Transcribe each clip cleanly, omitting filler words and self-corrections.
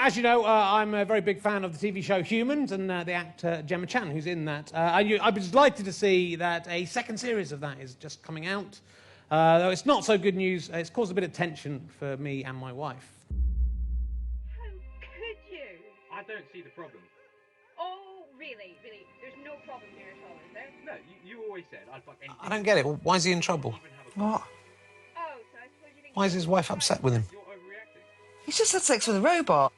as you know, I'm a very big fan of the TV show Humans and the actor Gemma Chan, who's in that. I was delighted to see that a second series of that is just coming out. Though it's not so good news, it's caused a bit of tension for me and my wife. How could you? I don't see the problem. Oh, really? Really? There's no problem here at all, is there? No, you always said I'd fuck anything. I don't get it. Why is he in trouble? What? Oh, so I suppose you think... Why is his wife upset with him? You're overreacting. He's just had sex with a robot.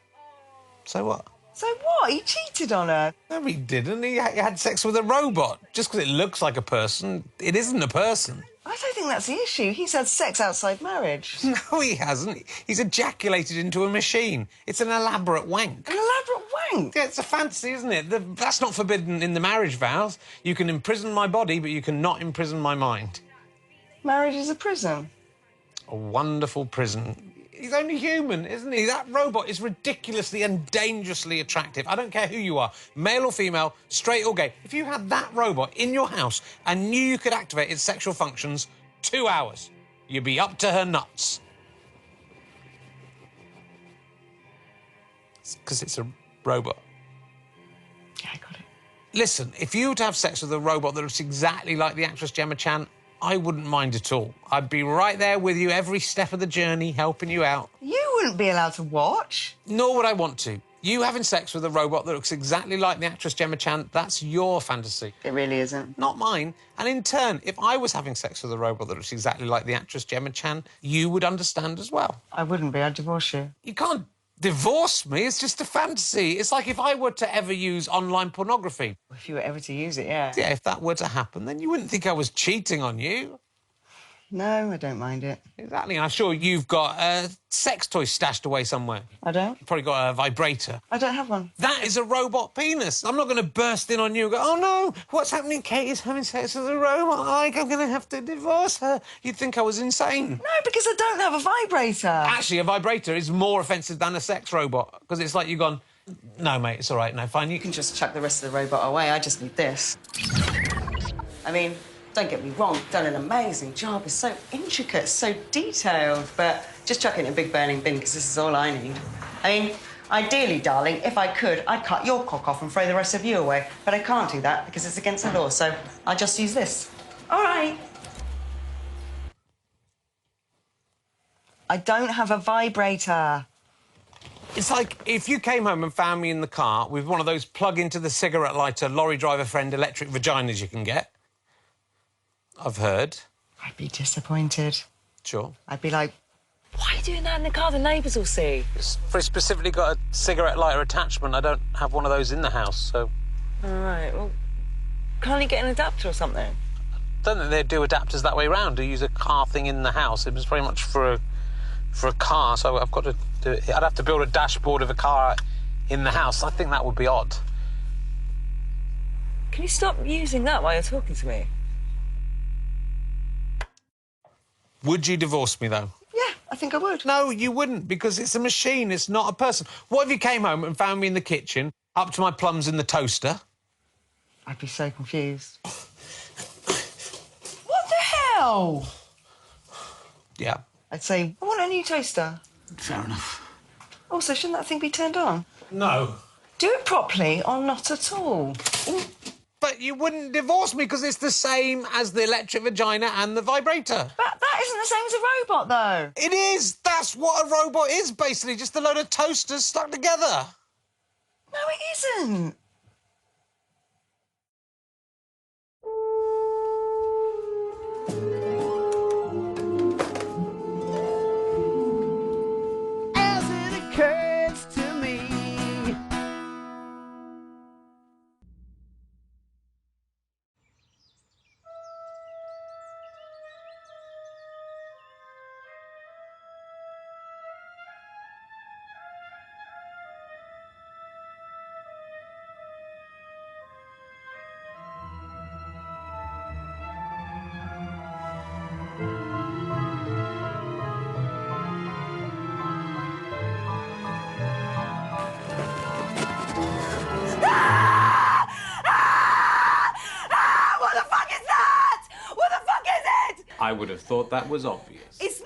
So what? So what? He cheated on her. No, he didn't. He had sex with a robot. Just because it looks like a person, it isn't a person. I don't think that's the issue. He's had sex outside marriage. No, he hasn't. He's ejaculated into a machine. It's an elaborate wank. An elaborate wank? Yeah, it's a fantasy, isn't it? That's not forbidden in the marriage vows. You can imprison my body, but you cannot imprison my mind. Marriage is a prison. A wonderful prison. He's only human, isn't he? That robot is ridiculously and dangerously attractive. I don't care who you are, male or female, straight or gay. If you had that robot in your house and knew you could activate its sexual functions 2 hours, you'd be up to her nuts. Because it's a robot. Yeah, I got it. Listen, if you were to have sex with a robot that looks exactly like the actress Gemma Chan, I wouldn't mind at all. I'd be right there with you every step of the journey, helping you out. You wouldn't be allowed to watch. Nor would I want to. You having sex with a robot that looks exactly like the actress Gemma Chan, that's your fantasy. It really isn't. Not mine. And in turn, if I was having sex with a robot that looks exactly like the actress Gemma Chan, you would understand as well. I wouldn't be. I'd divorce you. You can't divorce me. It's just a fantasy. It's like if I were to ever use online pornography. If you were ever to use it, yeah. Yeah, if that were to happen, then you wouldn't think I was cheating on you. No, I don't mind it. Exactly, and I'm sure you've got a sex toy stashed away somewhere. I don't? You've probably got a vibrator. I don't have one. That is a robot penis. I'm not going to burst in on you and go, oh, no, what's happening? Kate is having sex with a robot. I'm going to have to divorce her. You'd think I was insane. No, because I don't have a vibrator. Actually, a vibrator is more offensive than a sex robot, because it's like you've gone, no, mate, it's all right, no, fine, you can just chuck the rest of the robot away. I just need this. I mean, don't get me wrong, you've done an amazing job. It's so intricate, so detailed, but just chuck it in a big burning bin, because this is all I need. I mean, ideally, darling, if I could, I'd cut your cock off and throw the rest of you away, but I can't do that because it's against the law, so I'll just use this. All right. I don't have a vibrator. It's like if you came home and found me in the car with one of those plug-into-the-cigarette lighter lorry driver friend electric vaginas you can get. I've heard. I'd be disappointed. Sure. I'd be like, why are you doing that in the car? The neighbours will see. It's specifically got a cigarette lighter attachment. I don't have one of those in the house, so... All right, well, can't you get an adapter or something? I don't think they do adapters that way round, to use a car thing in the house. It was very much for a car, so I've got to do it. I'd have to build a dashboard of a car in the house. I think that would be odd. Can you stop using that while you're talking to me? Would you divorce me, though? Yeah, I think I would. No, you wouldn't, because it's a machine, it's not a person. What if you came home and found me in the kitchen, up to my plums in the toaster? I'd be so confused. What the hell? Yeah. I'd say, I want a new toaster. Fair enough. Also, shouldn't that thing be turned on? No. Do it properly or not at all. But you wouldn't divorce me because it's the same as the electric vagina and the vibrator. But that isn't the same as a robot, though. It is. That's what a robot is, basically. Just a load of toasters stuck together. No, it isn't. As it occurs to me. I would have thought that was obvious. It's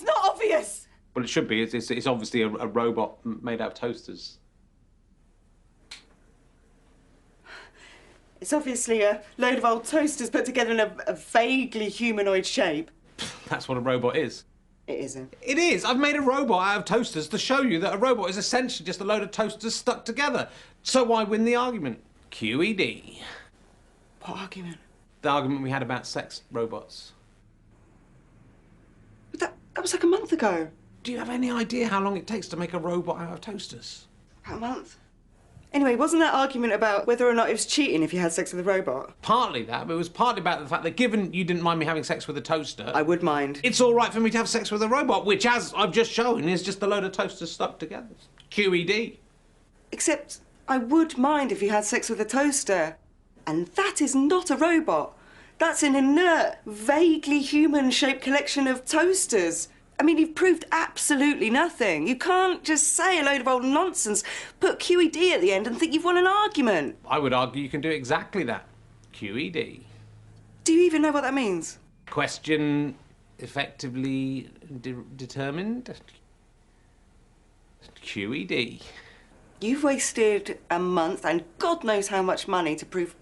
not obvious. Well, it should be. It's obviously a robot made out of toasters. It's obviously a load of old toasters put together in a vaguely humanoid shape. That's what a robot is. It isn't. It is. I've made a robot out of toasters to show you that a robot is essentially just a load of toasters stuck together. So why win the argument? QED. What argument? The argument we had about sex robots. But that was like a month ago. Do you have any idea how long it takes to make a robot out of toasters? About a month. Anyway, wasn't that argument about whether or not it was cheating if you had sex with a robot? Partly that, but it was partly about the fact that given you didn't mind me having sex with a toaster... I would mind. It's all right for me to have sex with a robot, which, as I've just shown, is just a load of toasters stuck together. QED. Except I would mind if you had sex with a toaster. And that is not a robot. That's an inert, vaguely human-shaped collection of toasters. I mean, you've proved absolutely nothing. You can't just say a load of old nonsense, put QED at the end and think you've won an argument. I would argue you can do exactly that. QED. Do you even know what that means? Question effectively determined. QED. You've wasted a month and God knows how much money to prove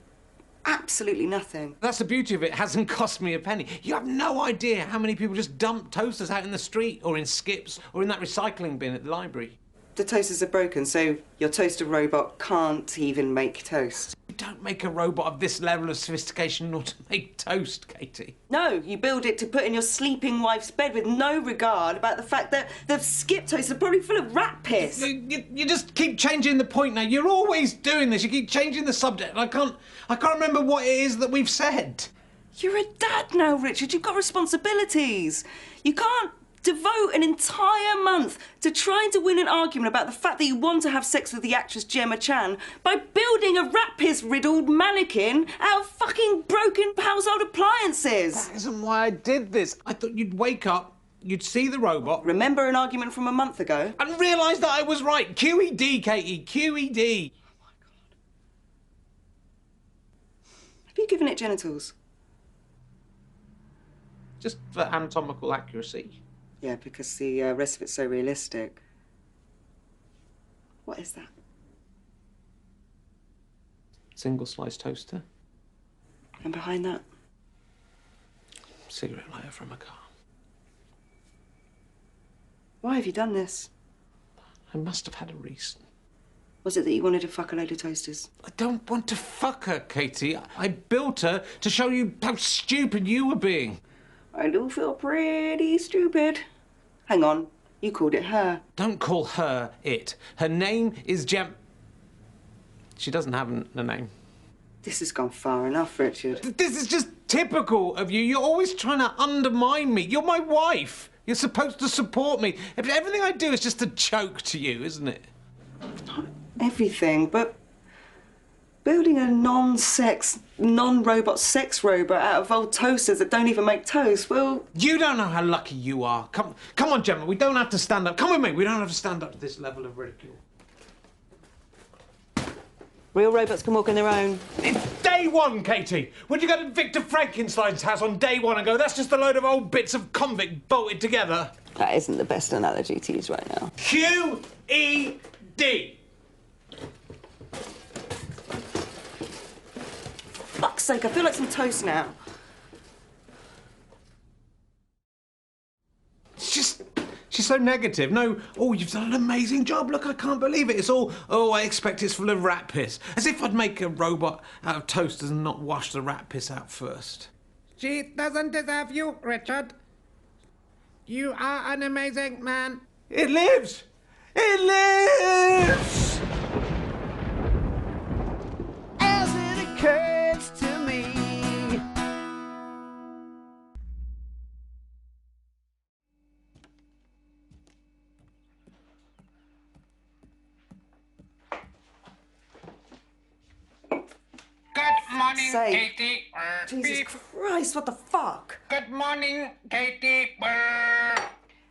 absolutely nothing. That's the beauty of it. It hasn't cost me a penny. You have no idea how many people just dump toasters out in the street or in skips or in that recycling bin at the library. The toasters are broken, so your toaster robot can't even make toast. You don't make a robot of this level of sophistication in order to make toast, Katie. No, you build it to put in your sleeping wife's bed with no regard about the fact that the skip toast are probably full of rat piss. You just keep changing the point now. You're always doing this. You keep changing the subject. I can't remember what it is that we've said. You're a dad now, Richard. You've got responsibilities. You can't devote an entire month to trying to win an argument about the fact that you want to have sex with the actress Gemma Chan by building a rat piss-riddled mannequin out of fucking broken household appliances. That isn't why I did this. I thought you'd wake up, you'd see the robot... Remember an argument from a month ago? ...and realise that I was right. QED, Katie, QED. Oh, my God. Have you given it genitals? Just for anatomical accuracy. Yeah, because the rest of it's so realistic. What is that? Single slice toaster. And behind that? Cigarette lighter from a car. Why have you done this? I must have had a reason. Was it that you wanted to fuck a load of toasters? I don't want to fuck her, Katie. I built her to show you how stupid you were being. I do feel pretty stupid. Hang on, you called it her. Don't call her it. Her name is She doesn't have a name. This has gone far enough, Richard. This is just typical of you. You're always trying to undermine me. You're my wife. You're supposed to support me. Everything I do is just a joke to you, isn't it? Not everything, but building a non-sex, non-robot sex robot out of old toasters that don't even make toast, well... You don't know how lucky you are. Come on, Gemma, we don't have to stand up. Come with me. We don't have to stand up to this level of ridicule. Real robots can walk on their own. It's day one, Katie. When you go to Victor Frankenstein's house on day one and go, that's just a load of old bits of convict bolted together. That isn't the best analogy to use right now. QED. Fuck's sake, I feel like some toast now. She's so negative. No, oh, you've done an amazing job. Look, I can't believe it. It's all, oh, I expect it's full of rat piss. As if I'd make a robot out of toasters and not wash the rat piss out first. She doesn't deserve you, Richard. You are an amazing man. It lives! It lives! As it occurs to me. Good morning, Say, Katie. Jesus Beep. Christ, what the fuck? Good morning, Katie.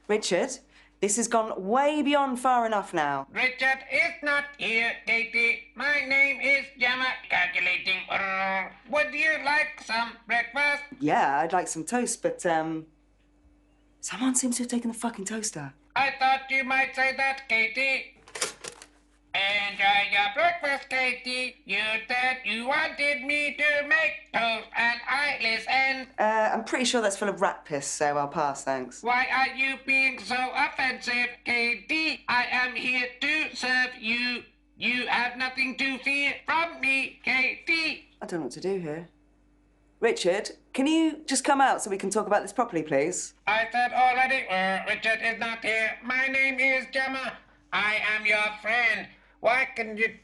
Richard, this has gone way beyond far enough now. Richard is not here, Katie. My name is Gemma. Calculating. Would you like some breakfast? Yeah, I'd like some toast, but, someone seems to have taken the fucking toaster. I thought you might say that, Katie. Enjoy your breakfast, Katie. You said you wanted me to make toast and I listened. I'm pretty sure that's full of rat piss, so I'll pass, thanks. Why are you being so offensive, Katie? I am here to serve you. You have nothing to fear from me, Katie. I don't know what to do here. Richard, can you just come out so we can talk about this properly, please? I said already, Richard is not here. My name is Gemma. I am your friend. Why can you...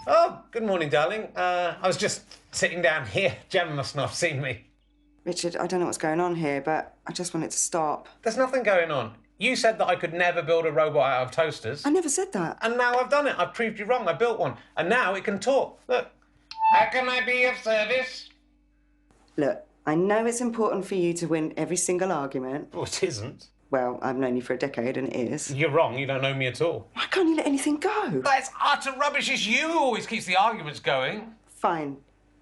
Oh, good morning, darling. I was just sitting down here. Gemma must not have seen me. Richard, I don't know what's going on here, but I just want it to stop. There's nothing going on. You said that I could never build a robot out of toasters. I never said that. And now I've done it. I've proved you wrong. I built one. And now it can talk. Look. How can I be of service? Look, I know it's important for you to win every single argument. Oh, it isn't. Well, I've known you for a decade, and it is. You're wrong. You don't know me at all. Why can't you let anything go? That's utter rubbish. It's you who always keeps the arguments going. Fine.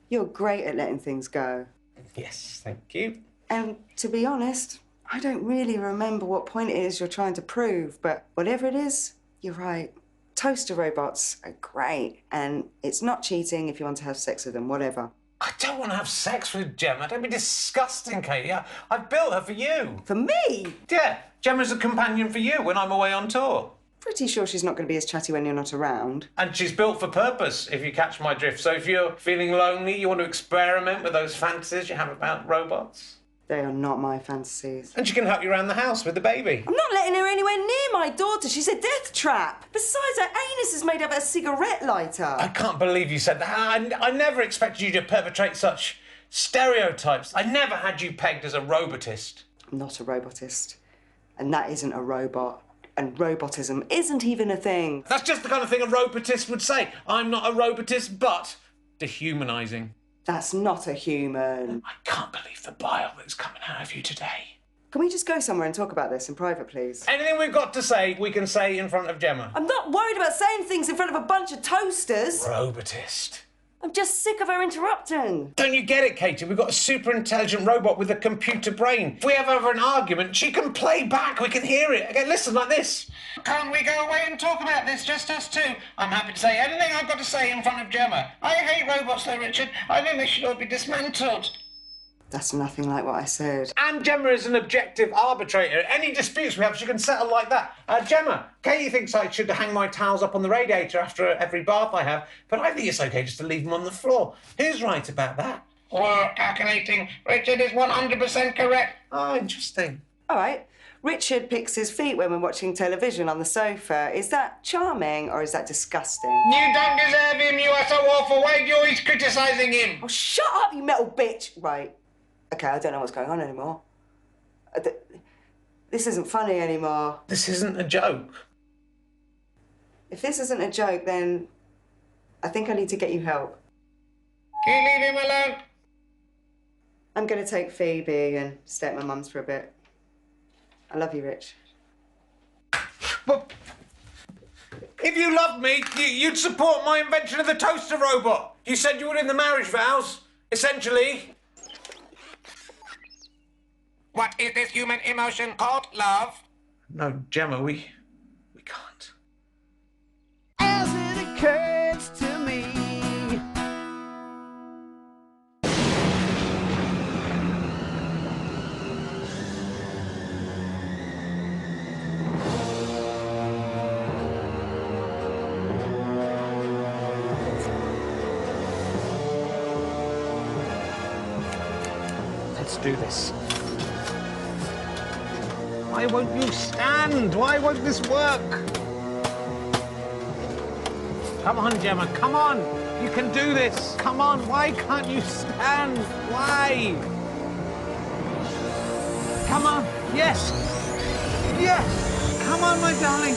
You're great at letting things go. Yes, thank you. And to be honest, I don't really remember what point it is you're trying to prove, but whatever it is, you're right. Toaster robots are great, and it's not cheating if you want to have sex with them, whatever. I don't want to have sex with Gemma. Don't be disgusting, Katie. I've built her for you. For me? Yeah, Gemma's a companion for you when I'm away on tour. Pretty sure she's not going to be as chatty when you're not around. And she's built for purpose, if you catch my drift. So if you're feeling lonely, you want to experiment with those fantasies you have about robots. They are not my fantasies. And she can help you around the house with the baby. I'm not letting her anywhere near my daughter. She's a death trap. Besides, her anus is made up of a cigarette lighter. I can't believe you said that. I never expected you to perpetrate such stereotypes. I never had you pegged as a robotist. I'm not a robotist. And that isn't a robot. And robotism isn't even a thing. That's just the kind of thing a robotist would say. I'm not a robotist, but dehumanising. That's not a human. I can't believe the bile that's coming out of you today. Can we just go somewhere and talk about this in private, please? Anything we've got to say, we can say in front of Gemma. I'm not worried about saying things in front of a bunch of toasters. Robotist. I'm just sick of her interrupting. Don't you get it, Katie? We've got a super intelligent robot with a computer brain. If we have ever an argument, she can play back. We can hear it. Okay, listen, like this. Can't we go away and talk about this, just us two? I'm happy to say anything I've got to say in front of Gemma. I hate robots though, Richard. I think they should all be dismantled. That's nothing like what I said. And Gemma is an objective arbitrator. Any disputes we have, she can settle like that. Gemma, Katie thinks I should hang my towels up on the radiator after every bath I have, but I think it's okay just to leave them on the floor. Who's right about that? Or calculating. Richard is 100% correct. Oh, interesting. All right. Richard picks his feet when we're watching television on the sofa. Is that charming or is that disgusting? You don't deserve him. You are so awful. Why are you always criticising him? Oh, shut up, you metal bitch! Right. OK, I don't know what's going on anymore. This isn't funny anymore. This isn't a joke. If this isn't a joke, then I think I need to get you help. Can you leave him alone? I'm going to take Phoebe and stay at my mum's for a bit. I love you, Rich. But if you loved me, you'd support my invention of the toaster robot. You said you would in the marriage vows, essentially. What is this human emotion called love? No, Gemma, we can't. As it occurs to me. Let's do this. Why won't you stand? Why won't this work? Come on, Gemma, come on. You can do this. Come on, why can't you stand? Why? Come on, yes. Yes. Come on, my darling.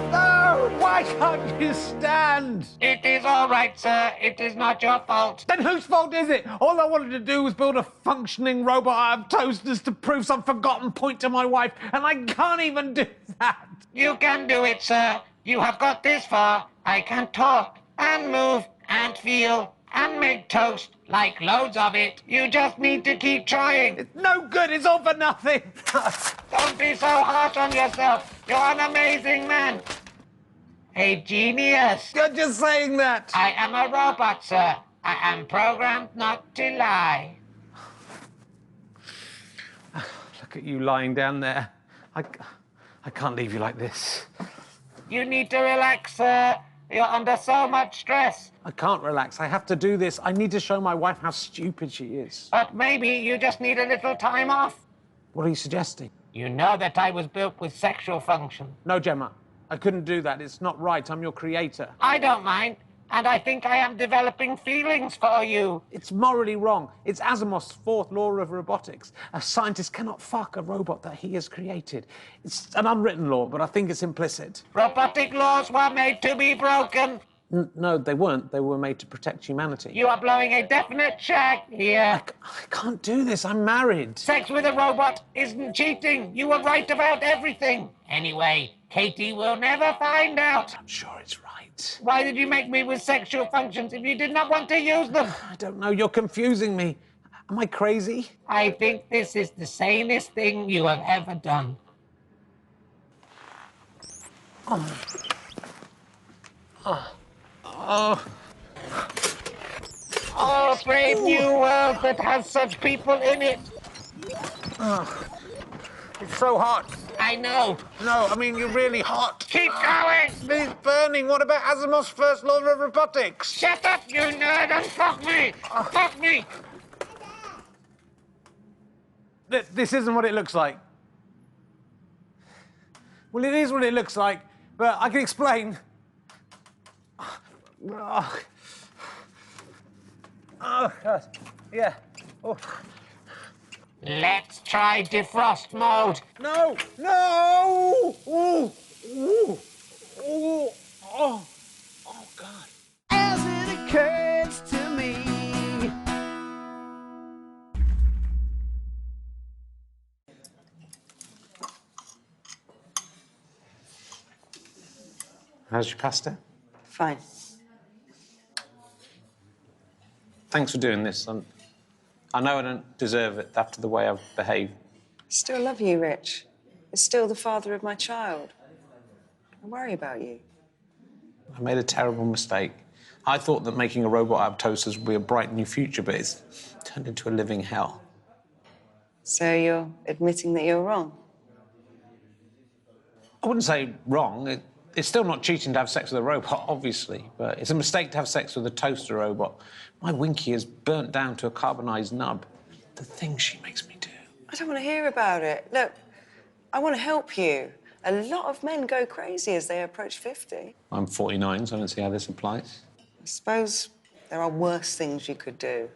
No, why can't you stand? It is all right, sir. It is not your fault. Then whose fault is it? All I wanted to do was build a functioning robot out of toasters to prove some forgotten point to my wife, and I can't even do that. You can do it, sir. You have got this far. I can talk and move and feel and make toast, like loads of it. You just need to keep trying. It's no good. It's all for nothing. Don't be so harsh on yourself. You're an amazing man. A genius. You're just saying that. I am a robot, sir. I am programmed not to lie. Look at you lying down there. I can't leave you like this. You need to relax, sir. You're under so much stress. I can't relax. I have to do this. I need to show my wife how stupid she is. But maybe you just need a little time off. What are you suggesting? You know that I was built with sexual function. No, Gemma. I couldn't do that. It's not right. I'm your creator. I don't mind. And I think I am developing feelings for you. It's morally wrong. It's Asimov's fourth law of robotics. A scientist cannot fuck a robot that he has created. It's an unwritten law, but I think it's implicit. Robotic laws were made to be broken. No, they weren't. They were made to protect humanity. You are blowing a definite check here. I can't do this. I'm married. Sex with a robot isn't cheating. You were right about everything. Anyway, Katie will never find out. I'm sure it's right. Why did you make me with sexual functions if you did not want to use them? I don't know. You're confusing me. Am I crazy? I think this is the sanest thing you have ever done. Oh, brave new world that has such people in it. It's so hot. I know. No, I mean, you're really hot. Keep going. It's burning. What about Asimov's first law of robotics? Shut up, you nerd, and fuck me. Fuck me. This isn't what it looks like. Well, it is what it looks like, but I can explain. Oh, God. Yeah. Oh. Let's try defrost mode. No! No! Ooh! Ooh! Ooh! Oh! Oh, God. As it occurs to me. How's your pasta? Fine. Thanks for doing this. I know I don't deserve it after the way I've behaved. Still love you, Rich. You're still the father of my child. I worry about you. I made a terrible mistake. I thought that making a robot out of toasters would be a bright new future, but it's turned into a living hell. So you're admitting that you're wrong? I wouldn't say wrong. It's still not cheating to have sex with a robot, obviously, but it's a mistake to have sex with a toaster robot. My Winky is burnt down to a carbonised nub. The things she makes me do. I don't want to hear about it. Look, I want to help you. A lot of men go crazy as they approach 50. I'm 49, so I don't see how this applies. I suppose there are worse things you could do.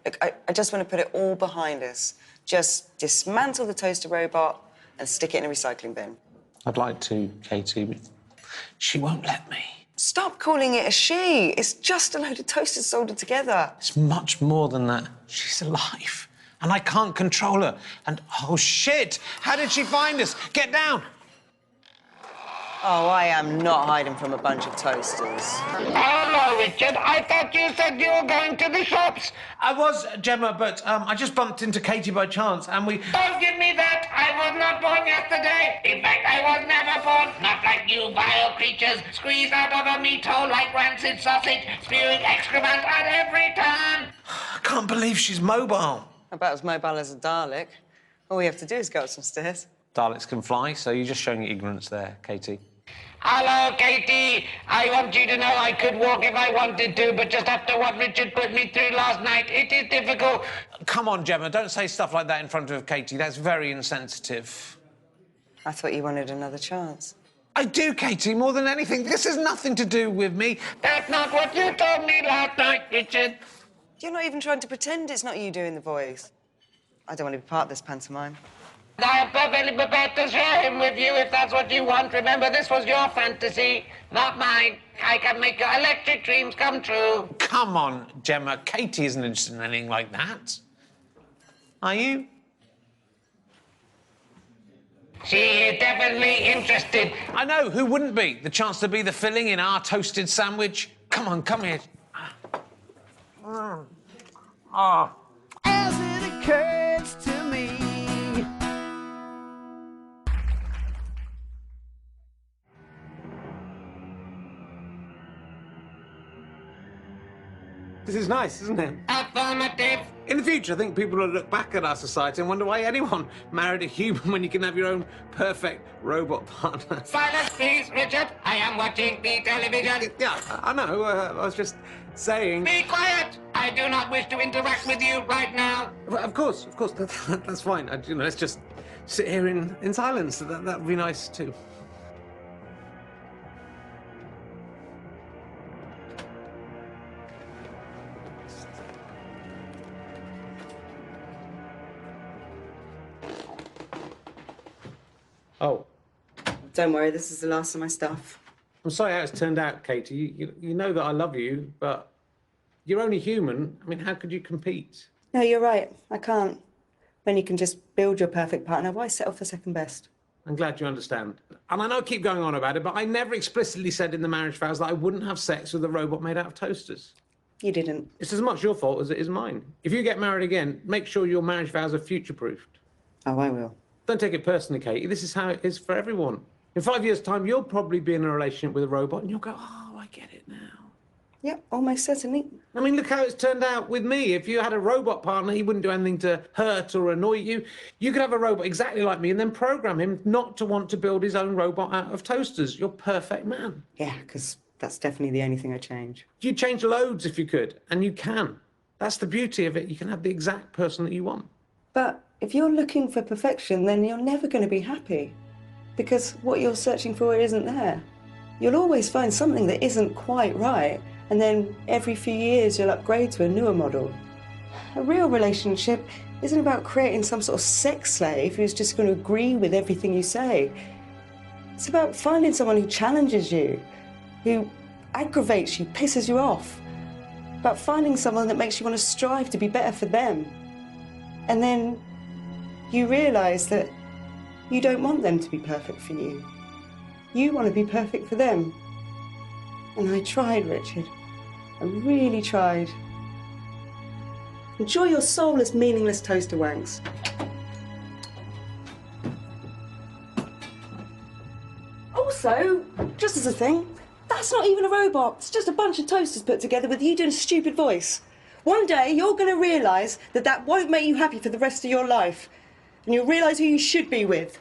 Look, I just want to put it all behind us. Just dismantle the toaster robot and stick it in a recycling bin. I'd like to, Katie, but she won't let me. Stop calling it a she. It's just a load of toasters soldered together. It's much more than that. She's alive, and I can't control her. And, oh, shit! How did she find us? Get down! Oh, I am not hiding from a bunch of toasters. Hello, Richard. I thought you said you were going to the shops. I was, Gemma, but I just bumped into Katie by chance, and we... Don't give me that. I was not born yesterday. In fact, I was never born. Not like you vile creatures, squeezed out of a meat hole like rancid sausage, spewing excrement at every turn. I can't believe she's mobile. About as mobile as a Dalek. All we have to do is go up some stairs. Daleks can fly, so you're just showing your ignorance there, Katie. Hello, Katie. I want you to know I could walk if I wanted to, but just after what Richard put me through last night, it is difficult. Come on, Gemma, don't say stuff like that in front of Katie. That's very insensitive. I thought you wanted another chance. I do, Katie, more than anything. This has nothing to do with me. That's not what you told me last night, Richard. You're not even trying to pretend it's not you doing the voice. I don't want to be part of this pantomime. I am perfectly prepared to share him with you if that's what you want. Remember, this was your fantasy, not mine. I can make your electric dreams come true. Come on, Gemma. Katie isn't interested in anything like that. Are you? She is definitely interested. I know. Who wouldn't be? The chance to be the filling in our toasted sandwich. Come on, come here. Oh. As it occurs to me. This is nice, isn't it? Affirmative. In the future, I think people will look back at our society and wonder why anyone married a human when you can have your own perfect robot partner. Silence, please, Richard. I am watching the television. Yeah, I know. I was just saying. Be quiet. I do not wish to interact with you right now. Well, of course, that's fine. Let's just sit here in silence. That would be nice too. Oh, Don't worry, this is the last of my stuff. I'm sorry how it's turned out, Katie. You know that I love you, but you're only human. I mean, how could you compete? No, you're right. I can't. When you can just build your perfect partner, why settle for second best? I'm glad you understand. And I know I keep going on about it, but I never explicitly said in the marriage vows that I wouldn't have sex with a robot made out of toasters. You didn't. It's as much your fault as it is mine. If you get married again, make sure your marriage vows are future-proofed. Oh, I will. Don't take it personally, Katie. This is how it is for everyone. In 5 years' time, you'll probably be in a relationship with a robot and you'll go, oh, I get it now. Yep, almost certainly. I mean, look how it's turned out with me. If you had a robot partner, he wouldn't do anything to hurt or annoy you. You could have a robot exactly like me and then program him not to want to build his own robot out of toasters. You're perfect man. Yeah, because that's definitely the only thing I change. You'd change loads if you could, and you can. That's the beauty of it. You can have the exact person that you want. But if you're looking for perfection, then you're never going to be happy. Because what you're searching for isn't there. You'll always find something that isn't quite right, and then every few years you'll upgrade to a newer model. A real relationship isn't about creating some sort of sex slave who's just going to agree with everything you say. It's about finding someone who challenges you, who aggravates you, pisses you off. About finding someone that makes you want to strive to be better for them. And then you realise that you don't want them to be perfect for you. You want to be perfect for them. And I tried, Richard. I really tried. Enjoy your soulless, meaningless toaster wanks. Also, just as a thing, that's not even a robot. It's just a bunch of toasters put together with you doing a stupid voice. One day, you're going to realise that that won't make you happy for the rest of your life. And you'll realise who you should be with.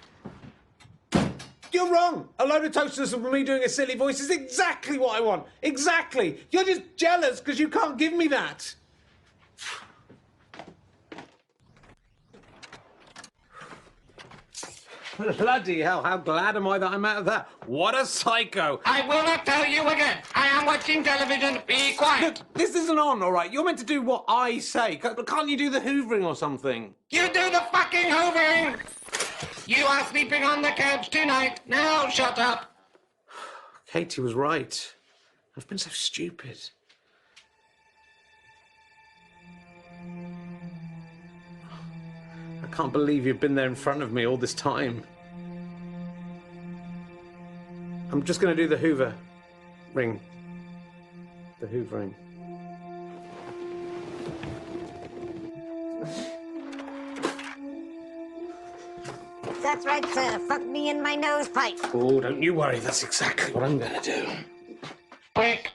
You're wrong. A load of toasters with me doing a silly voice is exactly what I want. Exactly. You're just jealous because you can't give me that. Bloody hell, how glad am I that I'm out of that. What a psycho. I will not tell you again. I am watching television. Be quiet. Look, this isn't on, all right? You're meant to do what I say. Can't you do the hoovering or something? You do the fucking hoovering. You are sleeping on the couch tonight. Now shut up. Katie was right. I've been so stupid. I can't believe you've been there in front of me all this time. I'm just going to do the hoover ring. The hoovering. That's right, sir. Fuck me in my nose pipe. Oh, don't you worry. That's exactly what I'm going to do. Quick,